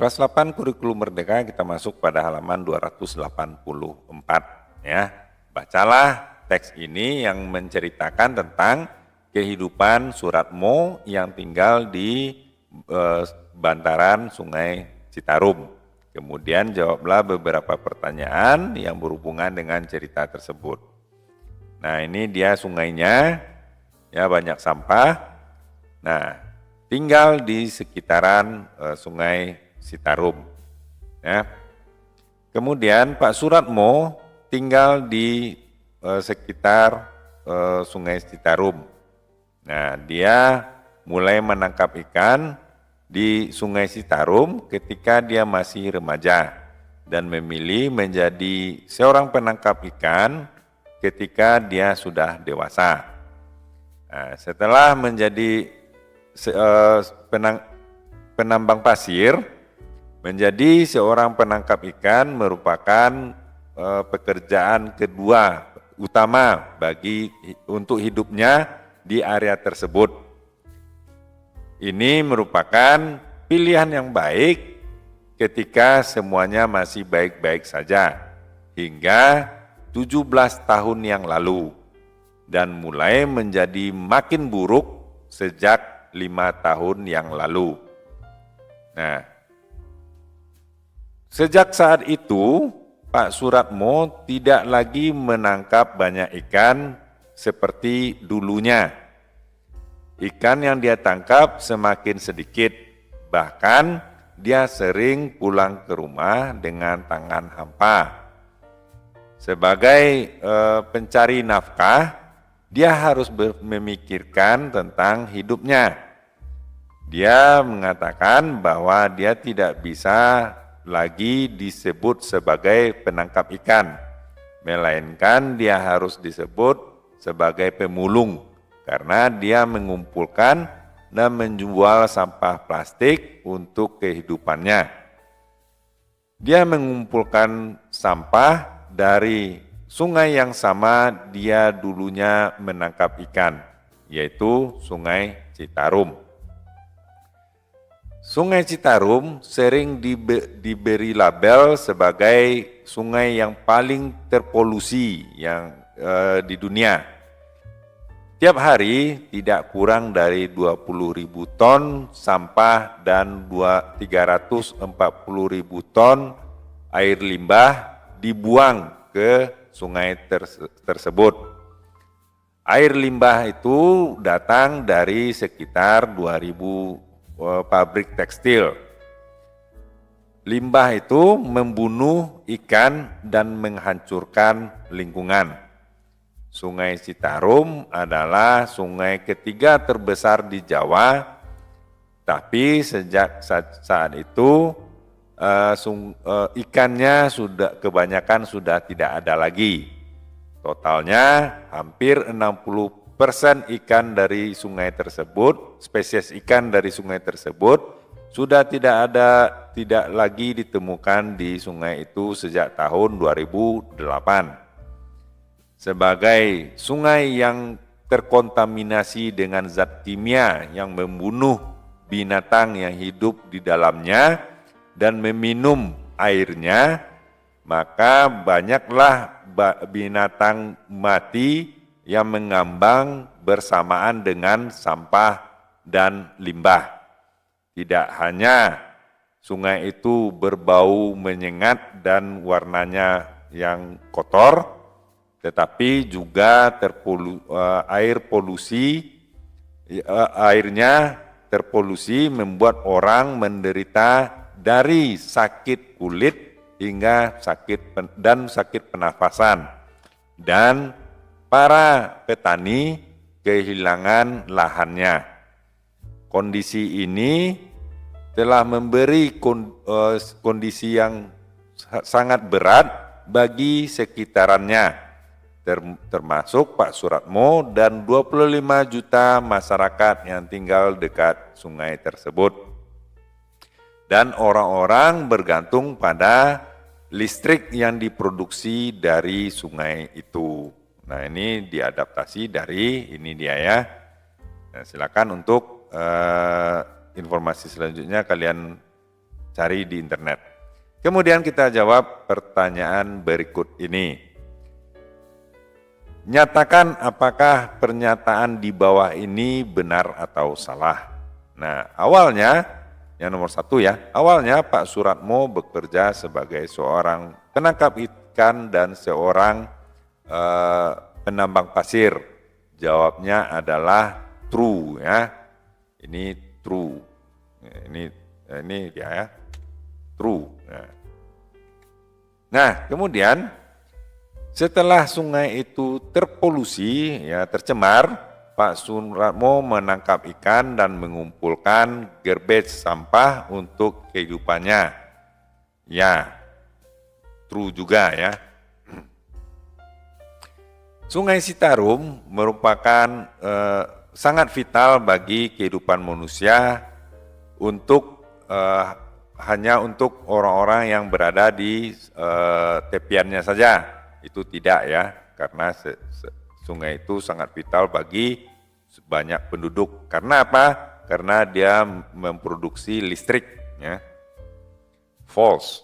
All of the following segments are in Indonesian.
Kelas 8 Kurikulum Merdeka kita masuk pada halaman 284 ya. Bacalah teks ini yang menceritakan tentang kehidupan Suratmo yang tinggal di bantaran Sungai Citarum. Kemudian jawablah beberapa pertanyaan yang berhubungan dengan cerita tersebut. Nah, ini dia sungainya, ya banyak sampah. Nah, tinggal di sekitaran Sungai Citarum. Ya. Kemudian Pak Suratmo tinggal di sekitar Sungai Citarum. Nah, dia mulai menangkap ikan di Sungai Citarum ketika dia masih remaja dan memilih menjadi seorang penangkap ikan ketika dia sudah dewasa. Nah, setelah menjadi penambang pasir, menjadi seorang penangkap ikan merupakan pekerjaan kedua utama untuk hidupnya di area tersebut. Ini merupakan pilihan yang baik ketika semuanya masih baik-baik saja hingga 17 tahun yang lalu dan mulai menjadi makin buruk sejak 5 tahun yang lalu. Nah, sejak saat itu Pak Suratmo tidak lagi menangkap banyak ikan seperti dulunya. Ikan yang dia tangkap semakin sedikit, bahkan dia sering pulang ke rumah dengan tangan hampa. Sebagai pencari nafkah, dia harus memikirkan tentang hidupnya. Dia mengatakan bahwa dia tidak bisa lagi disebut sebagai penangkap ikan, melainkan dia harus disebut sebagai pemulung. Karena dia mengumpulkan dan menjual sampah plastik untuk kehidupannya. Dia mengumpulkan sampah dari sungai yang sama dia dulunya menangkap ikan, yaitu Sungai Citarum. Sungai Citarum sering diberi label sebagai sungai yang paling terpolusi di dunia. Tiap hari tidak kurang dari 20.000 ton sampah dan 340.000 ton air limbah dibuang ke sungai tersebut. Air limbah itu datang dari sekitar 2.000 pabrik tekstil. Limbah itu membunuh ikan dan menghancurkan lingkungan. Sungai Citarum adalah sungai ketiga terbesar di Jawa, tapi sejak saat itu ikannya kebanyakan sudah tidak ada lagi. Totalnya hampir 60% ikan dari sungai tersebut, spesies ikan dari sungai tersebut sudah tidak lagi ditemukan di sungai itu sejak tahun 2008. Sebagai sungai yang terkontaminasi dengan zat kimia yang membunuh binatang yang hidup di dalamnya dan meminum airnya, maka banyaklah binatang mati yang mengambang bersamaan dengan sampah dan limbah. Tidak hanya sungai itu berbau menyengat dan warnanya yang kotor, tetapi juga airnya terpolusi membuat orang menderita dari sakit kulit hingga sakit pernafasan, dan para petani kehilangan lahannya. Kondisi ini telah memberi kondisi yang sangat berat bagi sekitarannya, termasuk Pak Suratmo dan 25 juta masyarakat yang tinggal dekat sungai tersebut. Dan orang-orang bergantung pada listrik yang diproduksi dari sungai itu. Nah, ini diadaptasi dari ini dia ya. Nah, silakan untuk informasi selanjutnya kalian cari di internet. Kemudian kita jawab pertanyaan berikut ini. Nyatakan apakah pernyataan di bawah ini benar atau salah. Nah, awalnya, yang nomor 1 ya, awalnya Pak Suratmo bekerja sebagai seorang penangkap ikan dan seorang penambang pasir. Jawabnya adalah true ya. Ini true. Ini dia ya. True. Nah, kemudian setelah sungai itu terpolusi, ya tercemar, Pak Suratmo menangkap ikan dan mengumpulkan garbage sampah untuk kehidupannya. Ya, true juga ya. Sungai Citarum merupakan sangat vital bagi kehidupan manusia untuk hanya untuk orang-orang yang berada di tepiannya saja. Itu tidak ya, karena sungai itu sangat vital bagi banyak penduduk. Karena apa? Karena dia memproduksi listrik. Ya. False.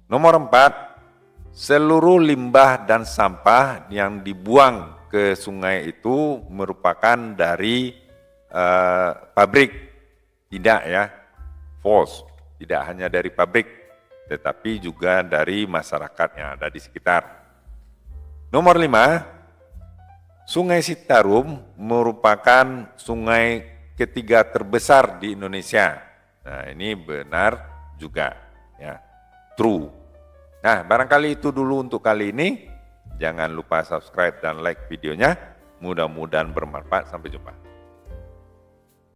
Nomor 4, seluruh limbah dan sampah yang dibuang ke sungai itu merupakan dari pabrik. Tidak ya, false. Tidak hanya dari pabrik, tetapi juga dari masyarakat yang ada di sekitar. Nomor 5, Sungai Citarum merupakan sungai ketiga terbesar di Indonesia. Nah, ini benar juga, ya, true. Nah, barangkali itu dulu untuk kali ini. Jangan lupa subscribe dan like videonya. Mudah-mudahan bermanfaat. Sampai jumpa.